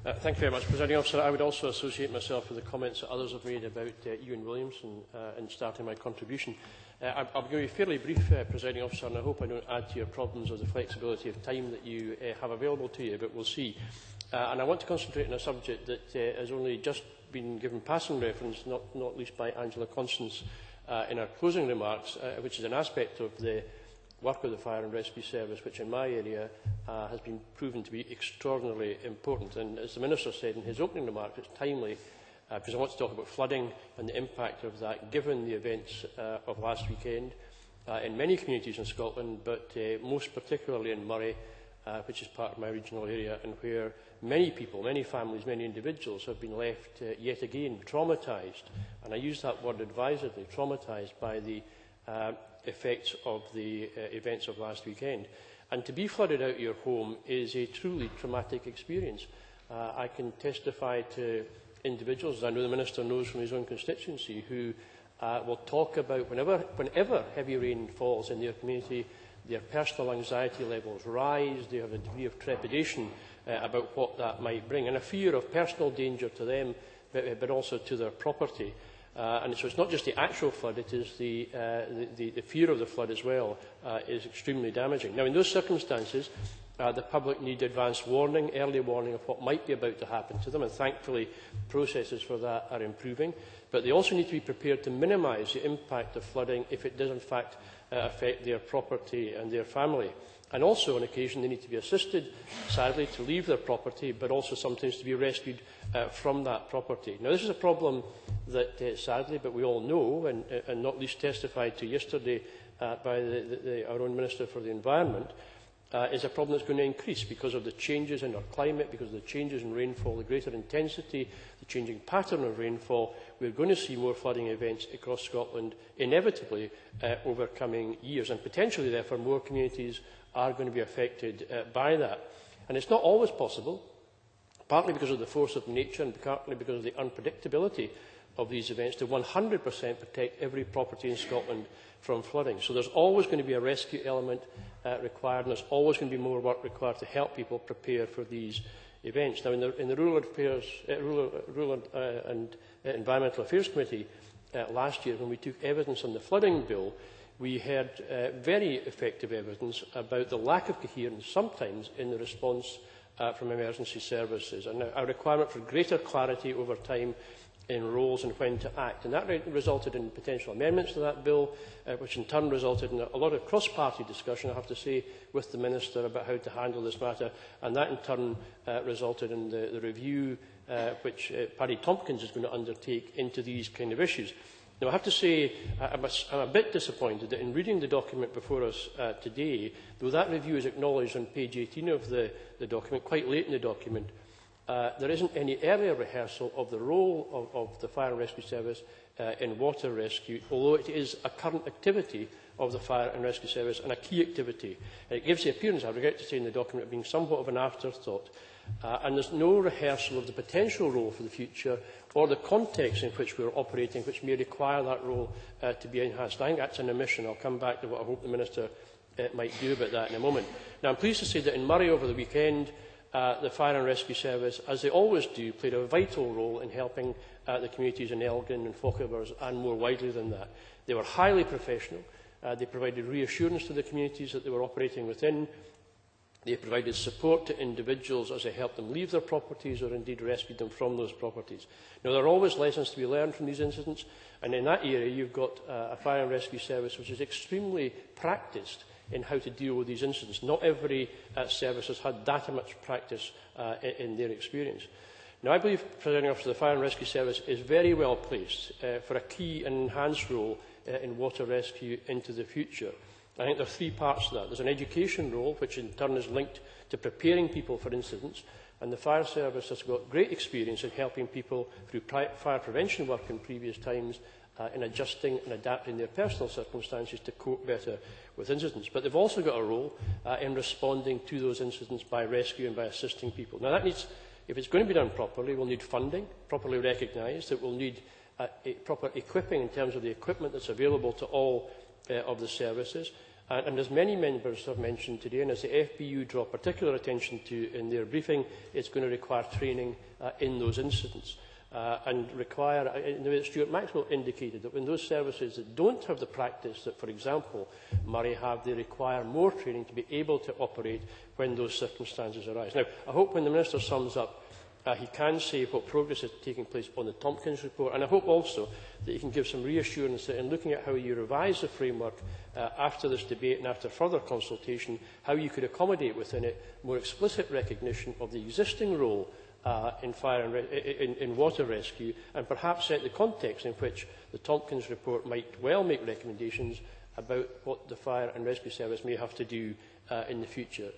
Thank you very much, Presiding Officer. I would also associate myself with the comments that others have made about Ewan Williamson in starting my contribution. I'm going to be fairly brief, Presiding Officer, and I hope I don't add to your problems of the flexibility of time that you have available to you, but we'll see. And I want to concentrate on a subject that has only just been given passing reference, not least by Angela Constance in her closing remarks, which is an aspect of the work of the Fire and Rescue Service, which in my area has been proven to be extraordinarily important. And as the Minister said in his opening remarks, it's timely because I want to talk about flooding and the impact of that, given the events of last weekend in many communities in Scotland, but most particularly in Moray, which is part of my regional area, and where many people, many families, many individuals have been left yet again traumatised, and I use that word advisedly, traumatised by the effects of the events of last weekend. And to be flooded out of your home is a truly traumatic experience. I can testify to individuals, as I know the Minister knows from his own constituency, who will talk about whenever heavy rain falls in their community, their personal anxiety levels rise, they have a degree of trepidation about what that might bring, and a fear of personal danger to them, but also to their property. And so it's not just the actual flood, it is the fear of the flood as well is extremely damaging. Now, in those circumstances, the public need advance warning, early warning of what might be about to happen to them, and thankfully processes for that are improving. But they also need to be prepared to minimise the impact of flooding if it does in fact affect their property and their family. And also, on occasion, they need to be assisted, sadly, to leave their property, but also sometimes to be rescued from that property. Now, this is a problem that, sadly, but we all know, and not least testified to yesterday by our own Minister for the Environment, is a problem that's going to increase because of the changes in our climate, because of the changes in rainfall, the greater intensity, the changing pattern of rainfall. We're going to see more flooding events across Scotland, inevitably, over coming years, and potentially, therefore, more communities are going to be affected by that. And it's not always possible, partly because of the force of nature and partly because of the unpredictability of these events, to 100% protect every property in Scotland from flooding. So there's always going to be a rescue element required, and there's always going to be more work required to help people prepare for these events. Now, in the Rural and Environmental Affairs Committee last year, when we took evidence on the flooding bill, we heard very effective evidence about the lack of coherence sometimes in the response from emergency services, and a requirement for greater clarity over time in roles and when to act. And that resulted in potential amendments to that bill, which in turn resulted in a lot of cross-party discussion, I have to say, with the Minister about how to handle this matter. And that in turn resulted in the review which Paddy Tompkins is going to undertake into these kind of issues. Now, I have to say I'm a bit disappointed that in reading the document before us today, though that review is acknowledged on page 18 of the document, quite late in the document, there isn't any earlier rehearsal of the role of the Fire and Rescue Service in water rescue, although it is a current activity of the Fire and Rescue Service and a key activity. And it gives the appearance, I regret to say in the document, of being somewhat of an afterthought. And there's no rehearsal of the potential role for the future or the context in which we're operating, which may require that role to be enhanced. I think that's an omission. I'll come back to what I hope the Minister might do about that in a moment. Now, I'm pleased to say that in Moray over the weekend, the Fire and Rescue Service, as they always do, played a vital role in helping the communities in Elgin and Fochabers and more widely than that. They were highly professional. They provided reassurance to the communities that they were operating within. They provided support to individuals as they helped them leave their properties or indeed rescued them from those properties. Now, there are always lessons to be learned from these incidents, and in that area you've got a Fire and Rescue Service which is extremely practised in how to deal with these incidents. Not every service has had that much practice in their experience. Now, I believe, Presiding Officer, the Fire and Rescue Service is very well placed for a key and enhanced role in water rescue into the future. I think there are three parts to that. There's an education role, which in turn is linked to preparing people for incidents, and the Fire Service has got great experience in helping people through fire prevention work in previous times in adjusting and adapting their personal circumstances to cope better with incidents. But they've also got a role in responding to those incidents by rescue and by assisting people. Now, that needs, if it's going to be done properly, we'll need funding, properly recognised. It will need proper equipping in terms of the equipment that's available to all of the services. And as many members have mentioned today, and as the FBU draw particular attention to in their briefing, it's going to require training in those incidents. And require, in the way that Stuart Maxwell indicated, that when those services that don't have the practice that, for example, Murray have, they require more training to be able to operate when those circumstances arise. Now, I hope when the Minister sums up, he can say what progress is taking place on the Tompkins report, and I hope also that he can give some reassurance that in looking at how you revise the framework after this debate and after further consultation, how you could accommodate within it more explicit recognition of the existing role in fire and in water rescue, and perhaps set the context in which the Tompkins report might well make recommendations about what the fire and rescue service may have to do in the future.